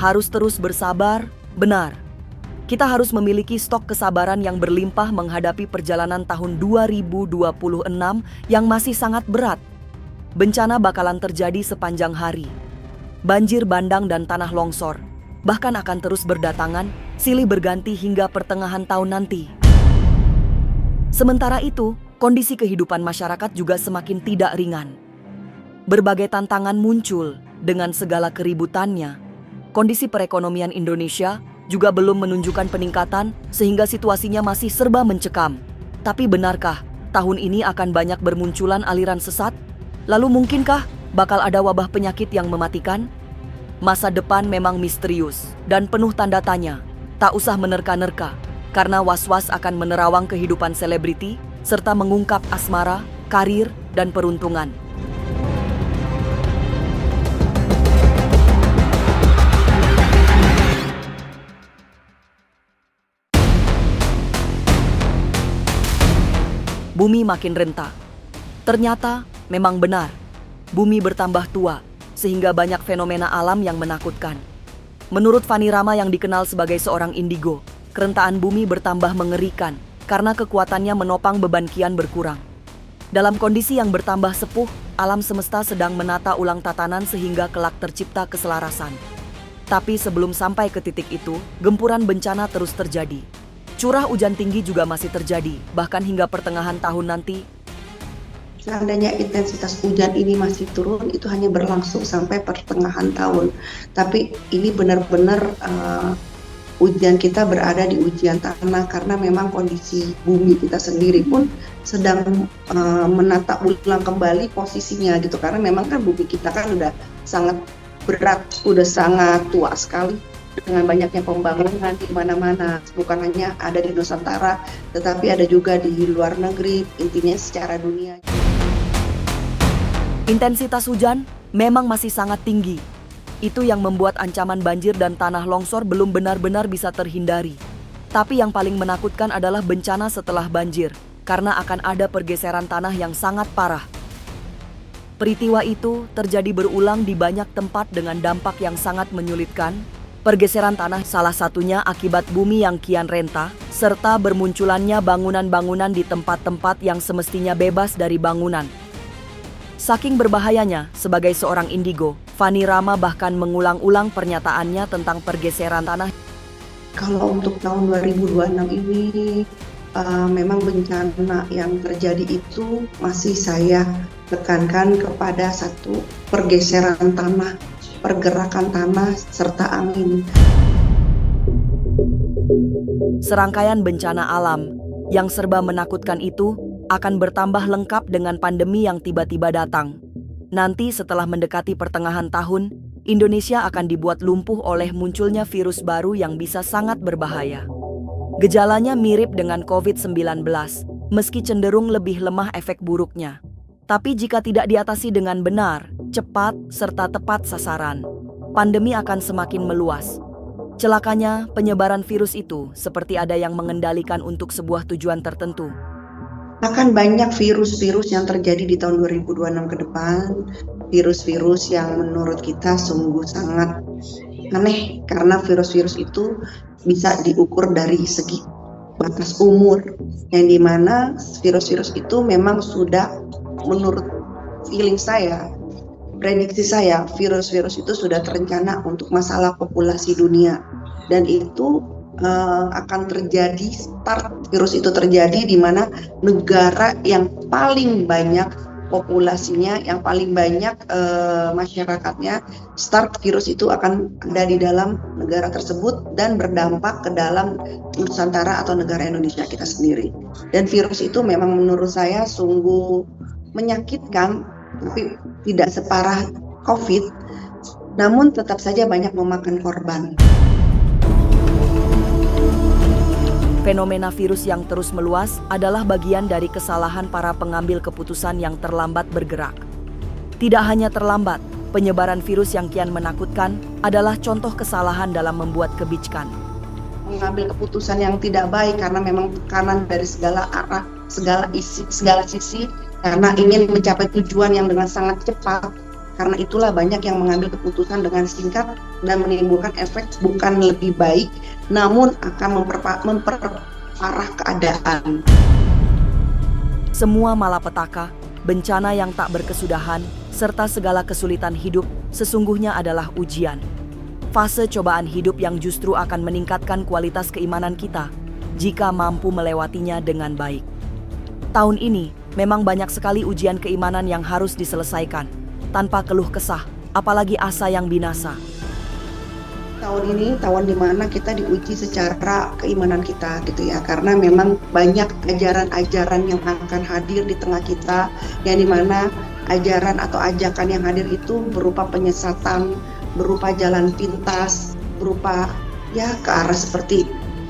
Harus terus bersabar, benar. Kita harus memiliki stok kesabaran yang berlimpah menghadapi perjalanan tahun 2026 yang masih sangat berat. Bencana bakalan terjadi sepanjang hari. Banjir bandang dan tanah longsor bahkan akan terus berdatangan, silih berganti hingga pertengahan tahun nanti. Sementara itu, kondisi kehidupan masyarakat juga semakin tidak ringan. Berbagai tantangan muncul dengan segala keributannya. Kondisi perekonomian Indonesia juga belum menunjukkan peningkatan sehingga situasinya masih serba mencekam. Tapi benarkah tahun ini akan banyak bermunculan aliran sesat? Lalu mungkinkah bakal ada wabah penyakit yang mematikan? Masa depan memang misterius dan penuh tanda tanya. Tak usah menerka-nerka, karena was-was akan menerawang kehidupan selebriti serta mengungkap asmara, karir, dan peruntungan. Bumi makin renta. Ternyata memang benar, bumi bertambah tua, sehingga banyak fenomena alam yang menakutkan. Menurut Fani Rama yang dikenal sebagai seorang indigo, kerentaan bumi bertambah mengerikan karena kekuatannya menopang beban kian berkurang. Dalam kondisi yang bertambah sepuh, alam semesta sedang menata ulang tatanan sehingga kelak tercipta keselarasan. Tapi sebelum sampai ke titik itu, gempuran bencana terus terjadi. Curah hujan tinggi juga masih terjadi, bahkan hingga pertengahan tahun nanti. Seandainya intensitas hujan ini masih turun, itu hanya berlangsung sampai pertengahan tahun. Tapi ini benar-benar ujian kita berada di ujian tanah, karena memang kondisi bumi kita sendiri pun sedang menata ulang kembali posisinya gitu. Karena memang kan bumi kita kan udah sangat berat, udah sangat tua sekali dengan banyaknya pembangunan di mana-mana. Bukan hanya ada di Nusantara, tetapi ada juga di luar negeri, intinya secara dunia. Intensitas hujan memang masih sangat tinggi. Itu yang membuat ancaman banjir dan tanah longsor belum benar-benar bisa terhindari. Tapi yang paling menakutkan adalah bencana setelah banjir, karena akan ada pergeseran tanah yang sangat parah. Peristiwa itu terjadi berulang di banyak tempat dengan dampak yang sangat menyulitkan. Pergeseran tanah salah satunya akibat bumi yang kian renta, serta bermunculannya bangunan-bangunan di tempat-tempat yang semestinya bebas dari bangunan. Saking berbahayanya, sebagai seorang indigo, Fani Rama bahkan mengulang-ulang pernyataannya tentang pergeseran tanah. Kalau untuk tahun 2026 ini, memang bencana yang terjadi itu masih saya tekankan kepada satu pergeseran tanah, pergerakan tanah, serta angin. Serangkaian bencana alam yang serba menakutkan itu akan bertambah lengkap dengan pandemi yang tiba-tiba datang. Nanti setelah mendekati pertengahan tahun, Indonesia akan dibuat lumpuh oleh munculnya virus baru yang bisa sangat berbahaya. Gejalanya mirip dengan COVID-19, meski cenderung lebih lemah efek buruknya. Tapi jika tidak diatasi dengan benar, cepat, serta tepat sasaran, pandemi akan semakin meluas. Celakanya, penyebaran virus itu seperti ada yang mengendalikan untuk sebuah tujuan tertentu. Akan banyak virus-virus yang terjadi di tahun 2026 ke depan, virus-virus yang menurut kita sungguh sangat aneh, karena virus-virus itu bisa diukur dari segi batas umur, yang dimana virus-virus itu memang sudah, menurut feeling saya, prediksi saya, virus-virus itu sudah terencana untuk masalah populasi dunia, dan itu akan terjadi, start virus itu terjadi di mana negara yang paling banyak populasinya, yang paling banyak masyarakatnya, start virus itu akan ada di dalam negara tersebut dan berdampak ke dalam Nusantara atau negara Indonesia kita sendiri. Dan virus itu memang menurut saya sungguh menyakitkan, tapi tidak separah COVID, namun tetap saja banyak memakan korban. Fenomena virus yang terus meluas adalah bagian dari kesalahan para pengambil keputusan yang terlambat bergerak. Tidak hanya terlambat, penyebaran virus yang kian menakutkan adalah contoh kesalahan dalam membuat kebijakan. Mengambil keputusan yang tidak baik karena memang tekanan dari segala arah, segala sisi, karena ingin mencapai tujuan yang dengan sangat cepat, Karena itulah banyak yang mengambil keputusan dengan singkat dan menimbulkan efek bukan lebih baik, namun akan memperparah keadaan. Semua malapetaka, bencana yang tak berkesudahan, serta segala kesulitan hidup sesungguhnya adalah ujian. Fase cobaan hidup yang justru akan meningkatkan kualitas keimanan kita jika mampu melewatinya dengan baik. Tahun ini memang banyak sekali ujian keimanan yang harus diselesaikan tanpa keluh kesah, apalagi asa yang binasa. Tahun ini tahun dimana kita diuji secara keimanan kita gitu ya, karena memang banyak ajaran-ajaran yang akan hadir di tengah kita, yang dimana ajaran atau ajakan yang hadir itu berupa penyesatan, berupa jalan pintas, berupa ya ke arah seperti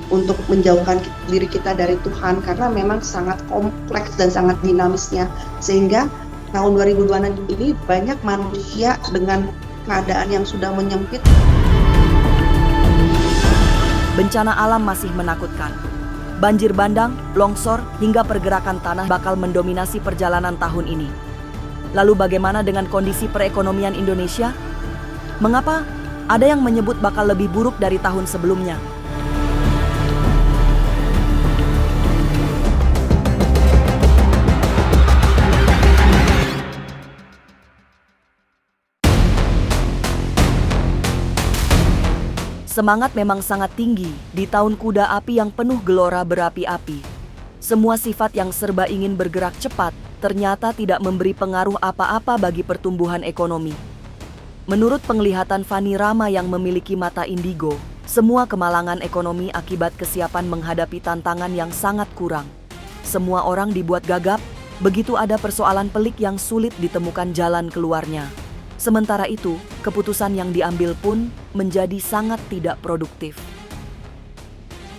untuk menjauhkan diri kita dari Tuhan, karena memang sangat kompleks dan sangat dinamisnya, sehingga tahun 2026 ini banyak manusia dengan keadaan yang sudah menyempit. Bencana alam masih menakutkan. Banjir bandang, longsor, hingga pergerakan tanah bakal mendominasi perjalanan tahun ini. Lalu bagaimana dengan kondisi perekonomian Indonesia? Mengapa? Ada yang menyebut bakal lebih buruk dari tahun sebelumnya. Semangat memang sangat tinggi di tahun kuda api yang penuh gelora berapi-api. Semua sifat yang serba ingin bergerak cepat ternyata tidak memberi pengaruh apa-apa bagi pertumbuhan ekonomi. Menurut penglihatan Fani Rama yang memiliki mata indigo, semua kemalangan ekonomi akibat kesiapan menghadapi tantangan yang sangat kurang. Semua orang dibuat gagap, begitu ada persoalan pelik yang sulit ditemukan jalan keluarnya. Sementara itu, keputusan yang diambil pun menjadi sangat tidak produktif.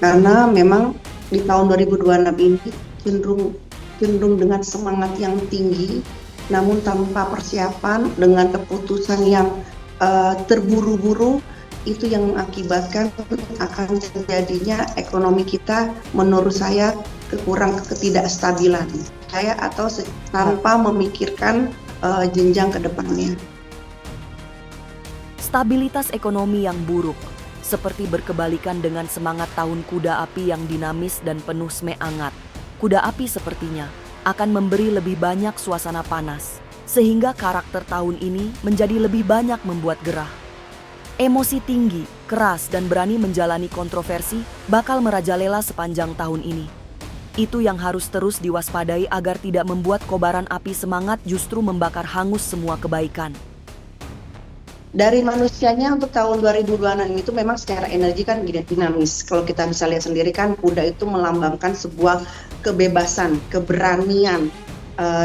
Karena memang di tahun 2026 ini cenderung dengan semangat yang tinggi, namun tanpa persiapan, dengan keputusan yang terburu-buru, itu yang mengakibatkan akan terjadinya ekonomi kita, menurut saya, ketidakstabilan. Atau tanpa memikirkan jenjang ke depannya. Stabilitas ekonomi yang buruk, seperti berkebalikan dengan semangat tahun kuda api yang dinamis dan penuh semangat. Kuda api sepertinya akan memberi lebih banyak suasana panas, sehingga karakter tahun ini menjadi lebih banyak membuat gerah. Emosi tinggi, keras, dan berani menjalani kontroversi bakal merajalela sepanjang tahun ini. Itu yang harus terus diwaspadai agar tidak membuat kobaran api semangat justru membakar hangus semua kebaikan. Dari manusianya untuk tahun 2026 itu memang secara energi kan dinamis. Kalau kita bisa lihat sendiri kan kuda itu melambangkan sebuah kebebasan, keberanian,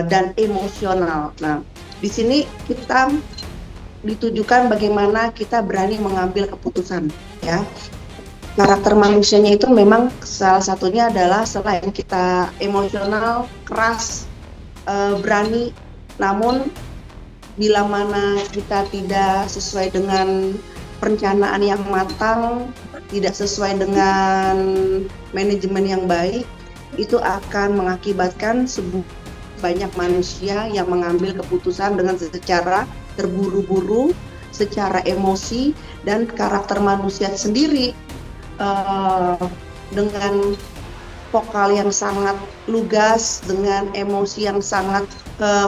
dan emosional. Nah, di sini kita ditujukan bagaimana kita berani mengambil keputusan, ya. Karakter manusianya itu memang salah satunya adalah selain kita emosional, keras, berani, namun bila mana kita tidak sesuai dengan perencanaan yang matang, tidak sesuai dengan manajemen yang baik, itu akan mengakibatkan banyak manusia yang mengambil keputusan dengan secara terburu-buru, secara emosi, dan karakter manusia sendiri dengan vokal yang sangat lugas, dengan emosi yang sangat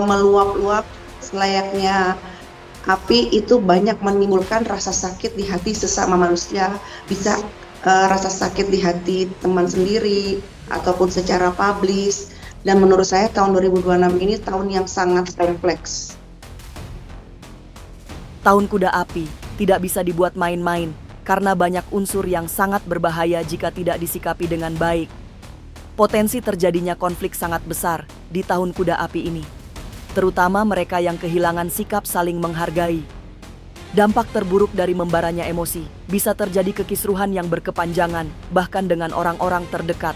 meluap-luap, selayaknya api itu banyak menimbulkan rasa sakit di hati sesama manusia, bisa rasa sakit di hati teman sendiri ataupun secara publis. Dan menurut saya tahun 2026 ini tahun yang sangat kompleks. Tahun kuda api tidak bisa dibuat main-main karena banyak unsur yang sangat berbahaya jika tidak disikapi dengan baik. Potensi terjadinya konflik sangat besar di tahun kuda api ini, terutama mereka yang kehilangan sikap saling menghargai. Dampak terburuk dari membaranya emosi bisa terjadi kekisruhan yang berkepanjangan, bahkan dengan orang-orang terdekat.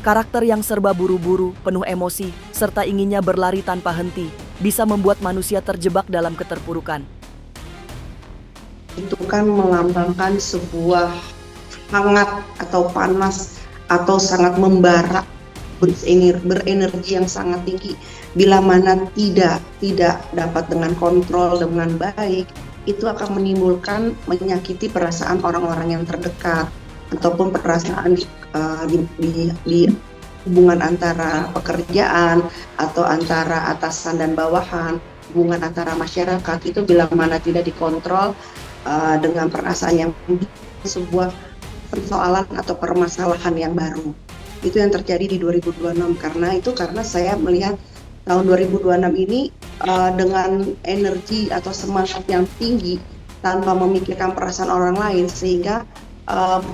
Karakter yang serba buru-buru, penuh emosi, serta inginnya berlari tanpa henti, bisa membuat manusia terjebak dalam keterpurukan. Itu kan melambangkan sebuah hangat atau panas atau sangat membara, berenergi yang sangat tinggi. bila mana tidak dapat dengan kontrol dengan baik, itu akan menyakiti perasaan orang-orang yang terdekat ataupun perasaan di hubungan antara pekerjaan atau antara atasan dan bawahan, hubungan antara masyarakat itu bila mana tidak dikontrol dengan perasaan yang sebuah persoalan atau permasalahan yang baru. Itu yang terjadi di 2026 karena saya melihat tahun 2026 ini dengan energi atau semangat yang tinggi tanpa memikirkan perasaan orang lain sehingga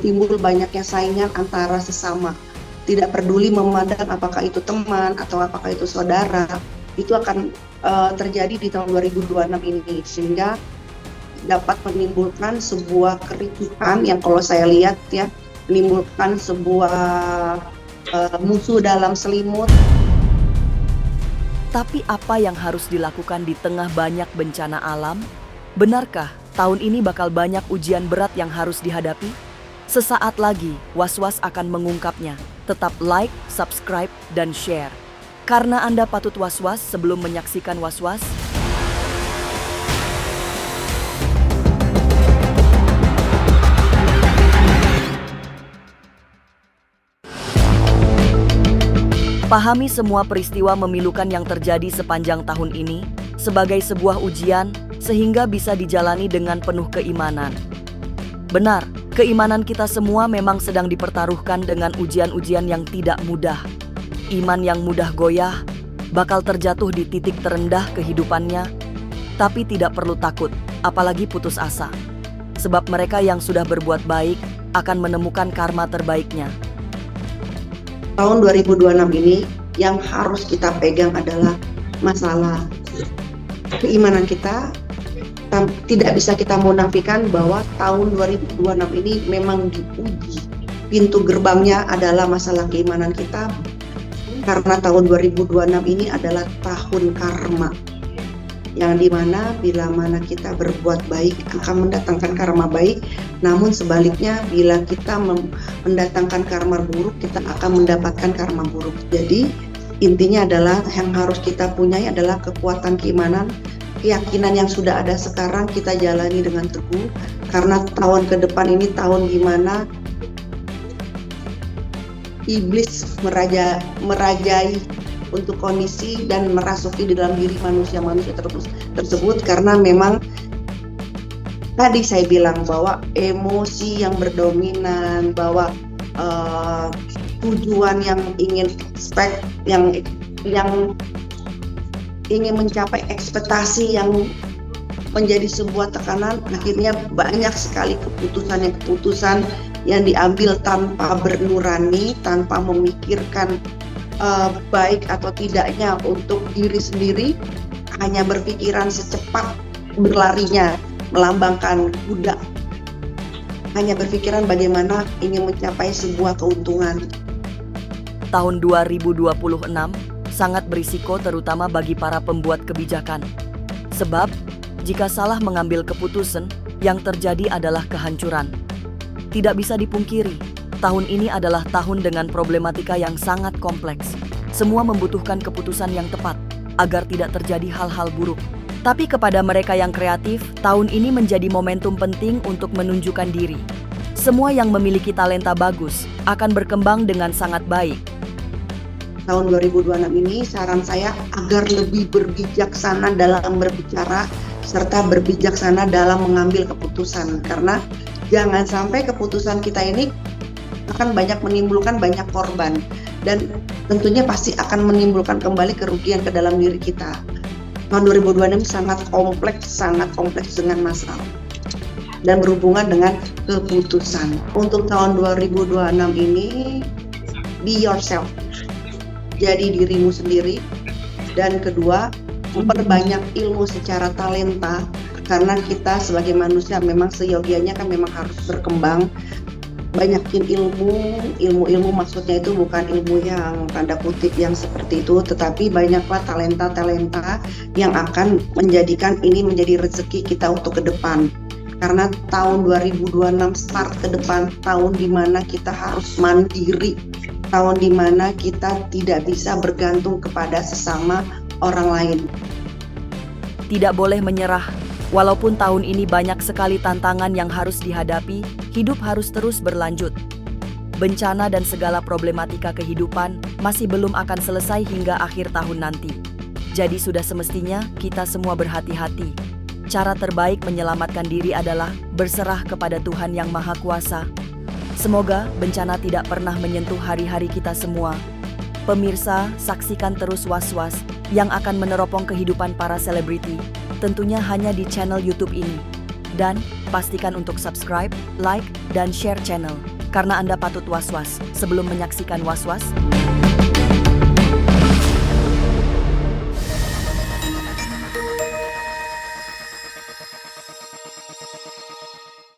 timbul banyaknya saingan antara sesama. Tidak peduli memandang apakah itu teman atau apakah itu saudara, itu akan terjadi di tahun 2026 ini sehingga dapat menimbulkan sebuah kericuhan yang kalau saya lihat ya menimbulkan sebuah musuh dalam selimut. Tapi apa yang harus dilakukan di tengah banyak bencana alam? Benarkah tahun ini bakal banyak ujian berat yang harus dihadapi? Sesaat lagi, Was-Was akan mengungkapnya. Tetap like, subscribe, dan share. Karena Anda patut was-was sebelum menyaksikan Was-Was. Pahami semua peristiwa memilukan yang terjadi sepanjang tahun ini sebagai sebuah ujian sehingga bisa dijalani dengan penuh keimanan. Benar, keimanan kita semua memang sedang dipertaruhkan dengan ujian-ujian yang tidak mudah. Iman yang mudah goyah, bakal terjatuh di titik terendah kehidupannya, tapi tidak perlu takut, apalagi putus asa. Sebab mereka yang sudah berbuat baik akan menemukan karma terbaiknya. Tahun 2026 ini yang harus kita pegang adalah masalah keimanan kita. Tidak bisa kita munafikan bahwa tahun 2026 ini memang diuji. Pintu gerbangnya adalah masalah keimanan kita. Karena tahun 2026 ini adalah tahun karma. Yang dimana bila mana kita berbuat baik akan mendatangkan karma baik, namun sebaliknya bila kita mendatangkan karma buruk kita akan mendapatkan karma buruk. Jadi intinya adalah yang harus kita punyai adalah kekuatan keimanan, keyakinan yang sudah ada sekarang kita jalani dengan teguh karena tahun ke depan ini tahun dimana iblis merajai untuk kondisi dan merasuki di dalam diri manusia-manusia tersebut karena memang tadi saya bilang bahwa emosi yang berdominan, bahwa tujuan yang ingin yang ingin mencapai ekspektasi yang menjadi sebuah tekanan, akhirnya banyak sekali keputusan yang diambil tanpa bernurani, tanpa memikirkan baik atau tidaknya untuk diri sendiri, hanya berpikiran secepat berlarinya melambangkan kuda, hanya berpikiran bagaimana ingin mencapai sebuah keuntungan. Tahun 2026 sangat berisiko terutama bagi para pembuat kebijakan. Sebab jika salah mengambil keputusan, yang terjadi adalah kehancuran. Tidak bisa dipungkiri, tahun ini adalah tahun dengan problematika yang sangat kompleks. Semua membutuhkan keputusan yang tepat agar tidak terjadi hal-hal buruk. Tapi kepada mereka yang kreatif, tahun ini menjadi momentum penting untuk menunjukkan diri. Semua yang memiliki talenta bagus akan berkembang dengan sangat baik. Tahun 2026 ini saran saya agar lebih berbijaksana dalam berbicara serta berbijaksana dalam mengambil keputusan, karena jangan sampai keputusan kita ini akan menimbulkan banyak korban dan tentunya pasti akan menimbulkan kembali kerugian ke dalam diri kita. Tahun 2026 sangat kompleks dengan masalah dan berhubungan dengan keputusan. Untuk tahun 2026 ini, be yourself. Jadi dirimu sendiri. Dan kedua, memperbanyak ilmu secara talenta, karena kita sebagai manusia memang seyogianya kan memang harus berkembang. Banyakin ilmu maksudnya itu bukan ilmu yang tanda kutip yang seperti itu, tetapi banyaklah talenta-talenta yang akan menjadikan ini menjadi rezeki kita untuk ke depan. Karena tahun 2026 start ke depan, tahun dimana kita harus mandiri, tahun dimana kita tidak bisa bergantung kepada sesama orang lain. Tidak boleh menyerah. Walaupun tahun ini banyak sekali tantangan yang harus dihadapi, hidup harus terus berlanjut. Bencana dan segala problematika kehidupan masih belum akan selesai hingga akhir tahun nanti. Jadi sudah semestinya kita semua berhati-hati. Cara terbaik menyelamatkan diri adalah berserah kepada Tuhan Yang Maha Kuasa. Semoga bencana tidak pernah menyentuh hari-hari kita semua. Pemirsa, saksikan terus Was-Was yang akan meneropong kehidupan para selebriti, tentunya hanya di channel YouTube ini. Dan pastikan untuk subscribe, like, dan share channel, karena Anda patut was-was sebelum menyaksikan Was-Was.